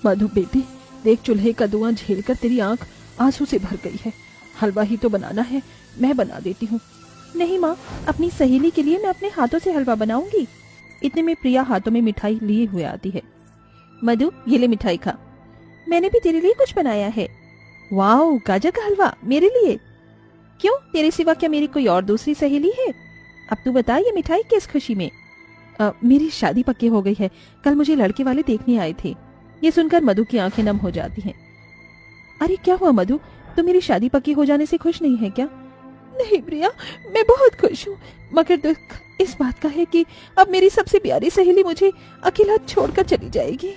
मधु बेटी, देख चूल्हे का धुआं झेलकर तेरी आंख आंसू से भर गई है। हलवा ही तो बनाना है, मैं बना देती हूँ। नहीं माँ, अपनी सहेली के लिए मैं अपने हाथों से हलवा बनाऊंगी। इतने में प्रिया हाथों में मिठाई लिए हुए आती है। मधु, ये ले मिठाई खा। मैंने भी तेरे लिए कुछ बनाया है। वाओ, गाजर का हलवा मेरे लिए? क्यों, तेरे सिवा क्या मेरी कोई और दूसरी सहेली है? अब तू बता, ये मिठाई किस खुशी में? मेरी शादी पक्की हो गई है, कल मुझे लड़के वाले देखने आए थे। ये सुनकर मधु की आंखें नम हो जाती हैं। अरे क्या हुआ मधु, तुम मेरी शादी पक्की हो जाने से खुश नहीं है क्या? नहीं प्रिया, मैं बहुत खुश हूँ, मगर दुख इस बात का है कि अब मेरी सबसे प्यारी सहेली मुझे अकेला छोड़कर चली जाएगी।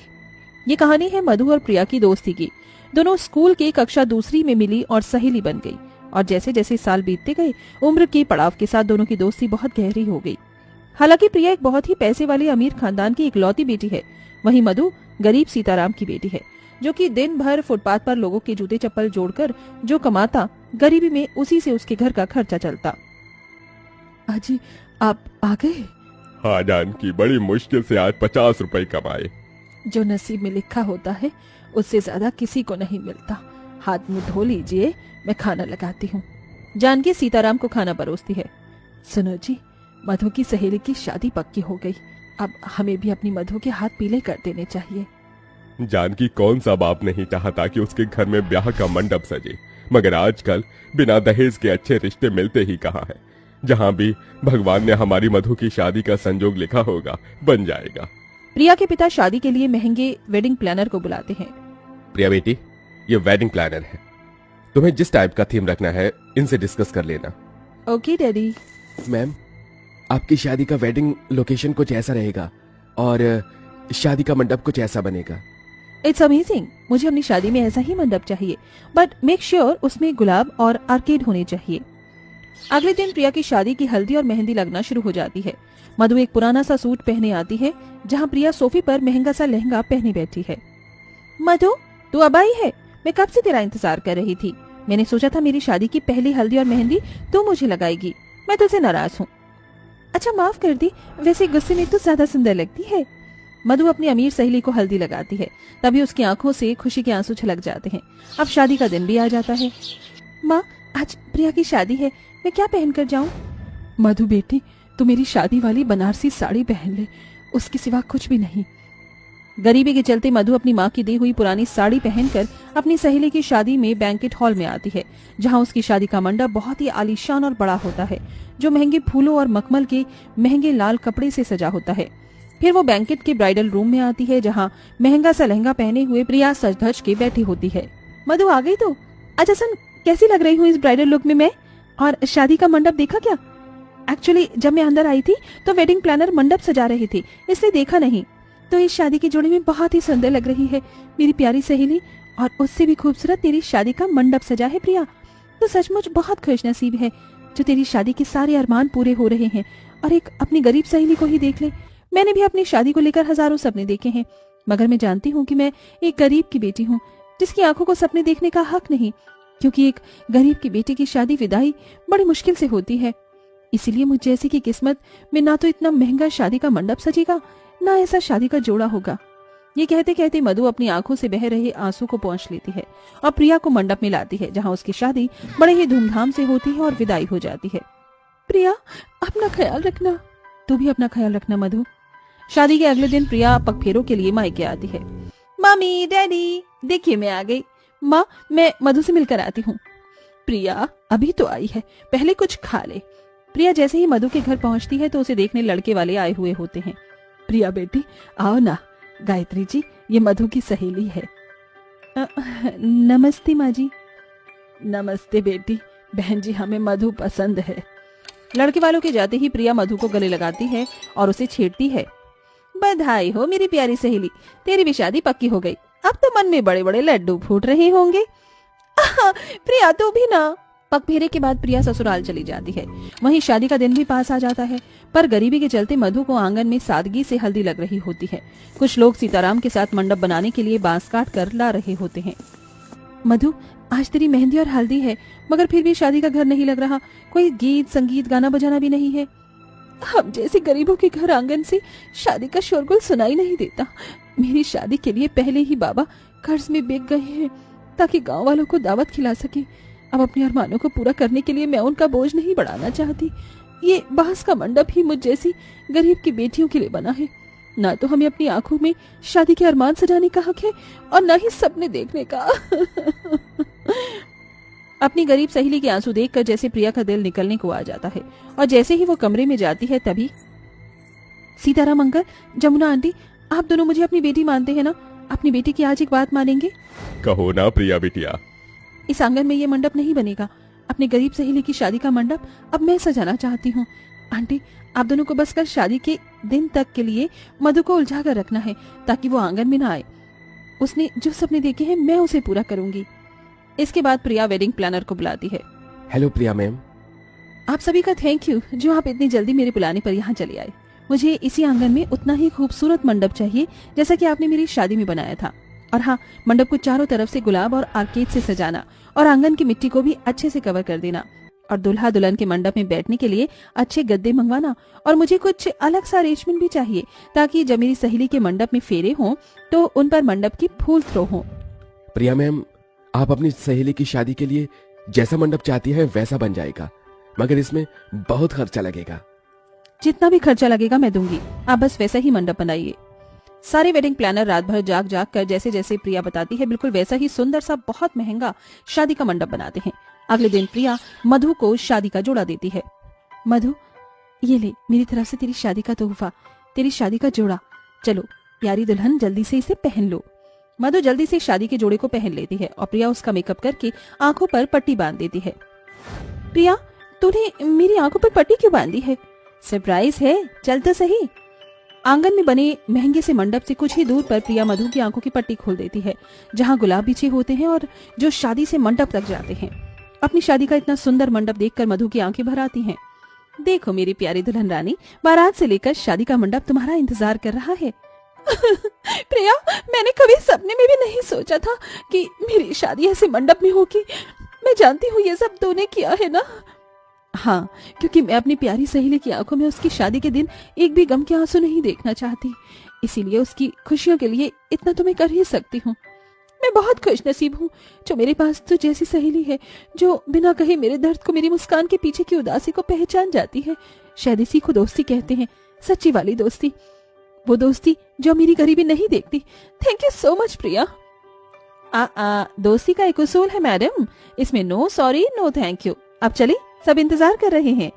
ये कहानी है मधु और प्रिया की दोस्ती की। दोनों स्कूल की कक्षा दूसरी में मिली और सहेली बन गई, और जैसे जैसे साल बीतते गए उम्र के पड़ाव के साथ दोनों की दोस्ती बहुत गहरी हो गई। हालांकि प्रिया एक बहुत ही पैसे वाले अमीर खानदान की इकलौती बेटी है, वहीं मधु गरीब सीताराम की बेटी है, जो कि दिन भर फुटपाथ पर लोगों के जूते चप्पल जोड़कर जो कमाता, गरीबी में उसी से उसके घर का खर्चा चलता। अजी, आप आ गए? हाँ जानकी, बड़ी मुश्किल से आज 50 रुपए कमाए। जो नसीब में लिखा होता है उससे ज्यादा किसी को नहीं मिलता। हाथ मुंह धो लीजिए, मैं खाना लगाती हूँ। जानकी सीताराम को खाना परोसती है। सुनो जी, मधु की सहेली की शादी पक्की हो गई, अब हमें भी अपनी मधु के हाथ पीले कर देने चाहिए। जानकी, कौन सा बाप नहीं चाहता कि उसके घर में ब्याह का मंडप सजे, मगर आजकल बिना दहेज के अच्छे रिश्ते मिलते ही कहाँ है। जहाँ भी भगवान ने हमारी मधु की शादी का संजोग लिखा होगा, बन जाएगा। प्रिया के पिता शादी के लिए महंगे वेडिंग प्लानर को बुलाते हैं। प्रिया बेटी, ये वेडिंग प्लानर है, तुम्हें जिस टाइप का थीम रखना है इनसे डिस्कस कर लेना। Okay daddy. मैम, आपकी शादी का वेडिंग लोकेशन कुछ ऐसा रहेगा और शादी का मंडप कुछ ऐसा बनेगा। इट्स अमेजिंग, मुझे अपनी शादी में ऐसा ही मंडप चाहिए, बट मेक श्योर उसमें गुलाब और आर्केड होने चाहिए। अगले दिन प्रिया की शादी की हल्दी और मेहंदी लगना शुरू हो जाती है। मधु एक पुराना सा सूट पहने आती है, जहाँ प्रिया सोफे पर महंगा सा लहंगा पहने बैठी है। मधु, तू अब आई है? मैं कब से तेरा इंतजार कर रही थी। मैंने सोचा था मेरी शादी की पहली हल्दी और मेहंदी तू मुझे लगाएगी। मैं तुझसे नाराज हूँ। अच्छा माफ कर दी, वैसे गुस्से में तू ज्यादा सुंदर लगती है। मधु अपनी अमीर सहेली को हल्दी लगाती है, तभी उसकी आंखों से खुशी के आंसू छलक जाते हैं। अब शादी का दिन भी आ जाता है। माँ, आज प्रिया की शादी है, मैं क्या पहनकर जाऊं? मधु बेटी, तू मेरी शादी वाली बनारसी साड़ी पहन ले, उसके सिवा कुछ भी नहीं। गरीबी के चलते मधु अपनी माँ की दी हुई पुरानी साड़ी पहनकर अपनी सहेली की शादी में बैंकेट हॉल में आती है, जहाँ उसकी शादी का मंडप बहुत ही आलीशान और बड़ा होता है, जो महंगे फूलों और मखमल के महंगे लाल कपड़े से सजा होता है। फिर वो बैंकेट के ब्राइडल रूम में आती है, जहाँ महंगा सा लहंगा पहने हुए प्रिया सज धज के बैठी होती है। मधु आ गई तो? अच्छा सुन, कैसी लग रही हूँ इस ब्राइडल लुक में मैं? और शादी का मंडप देखा क्या? एक्चुअली जब मैं अंदर आई थी तो वेडिंग प्लानर मंडप सजा रही थी, इसलिए देखा नहीं। तो इस शादी की जोड़ी में बहुत ही सुंदर लग रही है मेरी प्यारी सहेली, और उससे भी खूबसूरत तेरी शादी का मंडप सजा है प्रिया। तो सचमुच बहुत खुशनसीब है जो तेरी शादी के सारे अरमान पूरे हो रहे हैं। और एक अपनी गरीब सहेली को ही देख ले, मैंने भी अपनी शादी को लेकर हजारों सपने देखे हैं, मगर मैं जानती हूँ कि मैं एक गरीब की बेटी हूँ, जिसकी आंखों को सपने देखने का हक नहीं, क्योंकि एक गरीब की बेटी की शादी विदाई बड़ी मुश्किल से होती है। इसीलिए मुझ जैसी की किस्मत में ना तो इतना महंगा शादी का मंडप सजेगा, ना ऐसा शादी का जोड़ा होगा। ये कहते कहते मधु अपनी आंखों से बह रहे आंसू को पोंछ लेती है और प्रिया को मंडप में लाती है, जहाँ उसकी शादी बड़े ही धूमधाम से होती है और विदाई हो जाती है। प्रिया, अपना ख्याल रखना। तू भी अपना ख्याल रखना मधु। शादी के अगले दिन प्रिया पगफेरों के लिए मायके आती है। मम्मी, डैडी, देखिए मैं आ गई। माँ, मैं मधु से मिलकर आती हूँ। प्रिया अभी तो आई है, पहले कुछ खा ले। प्रिया जैसे ही मधु के घर पहुंचती है तो उसे देखने लड़के वाले आए हुए होते हैं। प्रिया बेटी, आओ ना। गायत्री जी, ये मधु की सहेली है। नमस्ते माँ जी। नमस्ते बेटी, बहन जी हमें मधु पसंद है। लड़के वालों के जाते ही प्रिया मधु को गले लगाती है और उसे छेड़ती है। बधाई हो मेरी प्यारी सहेली, तेरी भी शादी पक्की हो गई। अब तो मन में बड़े बड़े लड्डू फूट रहे होंगे। प्रिया तू भी ना। पगफेरे के बाद प्रिया ससुराल चली जाती है। वहीं शादी का दिन भी पास आ जाता है, पर गरीबी के चलते मधु को आंगन में सादगी से हल्दी लग रही होती है। कुछ लोग सीताराम के साथ मंडप बनाने के लिए बांस काट कर ला रहे होते हैं। मधु, आज तेरी मेहंदी और हल्दी है, मगर फिर भी शादी का घर नहीं लग रहा। कोई गीत संगीत गाना बजाना भी नहीं है। हम जैसे गरीबों के घर आंगन से शादी का शोरगुल सुनाई नहीं देता। मेरी शादी के लिए पहले ही बाबा कर्ज में बिक गए हैं ताकि गांव वालों को दावत खिला सके। अब अपने अरमानों को पूरा करने के लिए मैं उनका बोझ नहीं बढ़ाना चाहती। ये बांस का मंडप ही मुझ जैसी गरीब की बेटियों के लिए बना है। ना तो हमें अपनी आंखों में शादी के अरमान सजाने का हक है और न ही सपने देखने का। अपनी गरीब सहेली के आंसू देखकर जैसे प्रिया का दिल निकलने को आ जाता है और जैसे ही वो कमरे में जाती है तभी सीताराम अंकल, जमुना आंटी, आप दोनों मुझे अपनी बेटी मानते हैं ना? अपनी बेटी की आज एक बात मानेंगे? कहो ना प्रिया बिटिया। इस आंगन में ये मंडप नहीं बनेगा। अपनी गरीब सहेली की शादी का मंडप अब मैं सजाना चाहती हूँ। आंटी, आप दोनों को बस कल शादी के दिन तक के लिए मधु को उलझा कर रखना है ताकि वो आंगन में ना आए। उसने जो सपने देखे हैं मैं उसे पूरा करूंगी। इसके बाद प्रिया वेडिंग प्लानर को बुलाती है। हेलो प्रिया मैम। आप सभी का थैंक यू जो आप इतनी जल्दी मेरे बुलाने पर यहाँ चले आए। मुझे इसी आंगन में उतना ही खूबसूरत मंडप चाहिए जैसा कि आपने मेरी शादी में बनाया था। और हाँ, मंडप को चारों तरफ से गुलाब और आर्केड से सजाना और आंगन की मिट्टी को भी अच्छे से कवर कर देना और दुल्हा दुल्हन के मंडप में बैठने के लिए अच्छे गद्दे मंगवाना। और मुझे कुछ अलग सा अरेंजमेंट भी चाहिए ताकि जब मेरी सहेली के मंडप में फेरे हों तो उन पर मंडप की फूल थ्रो हो। प्रिया मैम, आप अपनी सहेली की शादी के लिए जैसा मंडप चाहती हैं वैसा बन जाएगा, मगर इसमें बहुत खर्चा लगेगा। जितना भी खर्चा लगेगा मैं दूंगी, आप बस वैसा ही मंडप बनाइए। सारे वेडिंग प्लानर रात भर जाग जाग कर जैसे जैसे प्रिया बताती है बिल्कुल वैसा ही सुंदर सा बहुत महंगा शादी का मंडप बनाते हैं। अगले दिन प्रिया मधु को शादी का जोड़ा देती है। मधु, ये ले मेरी तरफ से तेरी शादी का तोहफा, तेरी शादी का जोड़ा। चलो प्यारी दुल्हन, जल्दी से इसे पहन लो। मधु जल्दी से शादी के जोड़े को पहन लेती है और प्रिया उसका मेकअप करके आंखों पर पट्टी बांध देती है। प्रिया, तूने मेरी आंखों पर पट्टी क्यों बांधी है? सरप्राइज है, चल तो सही। आंगन में बने महंगे से मंडप से कुछ ही दूर पर प्रिया मधु की आंखों की पट्टी खोल देती है जहां गुलाब बिछे होते हैं और जो शादी से मंडप तक जाते हैं। अपनी शादी का इतना सुंदर मंडप देखकर मधु की आंखें भर आती हैं। देखो मेरी प्यारी दुल्हन रानी, बारात से लेकर शादी का मंडप तुम्हारा इंतजार कर रहा है। प्रिया, मैंने कभी सपने में भी नहीं सोचा था कि मेरी शादी ऐसे मंडप में होगी। मैं जानती हूँ ये सब तूने किया है ना? हाँ, क्योंकि मैं अपनी प्यारी सहेली की आंखों में उसकी शादी के दिन एक भी गम के आंसू नहीं देखना चाहती। इसीलिए उसकी खुशियों के लिए इतना तो मैं कर ही सकती हूँ। मैं बहुत खुशनसीब हूँ जो मेरे पास तो जैसी सहेली है जो बिना कहे मेरे दर्द को, मेरी मुस्कान के पीछे की उदासी को पहचान जाती है। शायद इसी को दोस्ती कहते हैं, सच्ची वाली दोस्ती, वो दोस्ती जो मेरी गरीबी नहीं देखती। Thank you so much Priya. दोस्ती का एक उसूल है मैडम, इसमें no sorry no thank you. अब चले, सब इंतजार कर रहे हैं।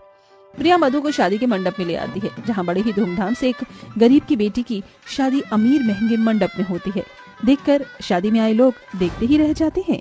प्रिया मधु को शादी के मंडप में ले आती है जहां बड़े ही धूमधाम से एक गरीब की बेटी की शादी अमीर महंगे मंडप में होती है। देखकर शादी में आए लोग देखते ही रह जाते हैं।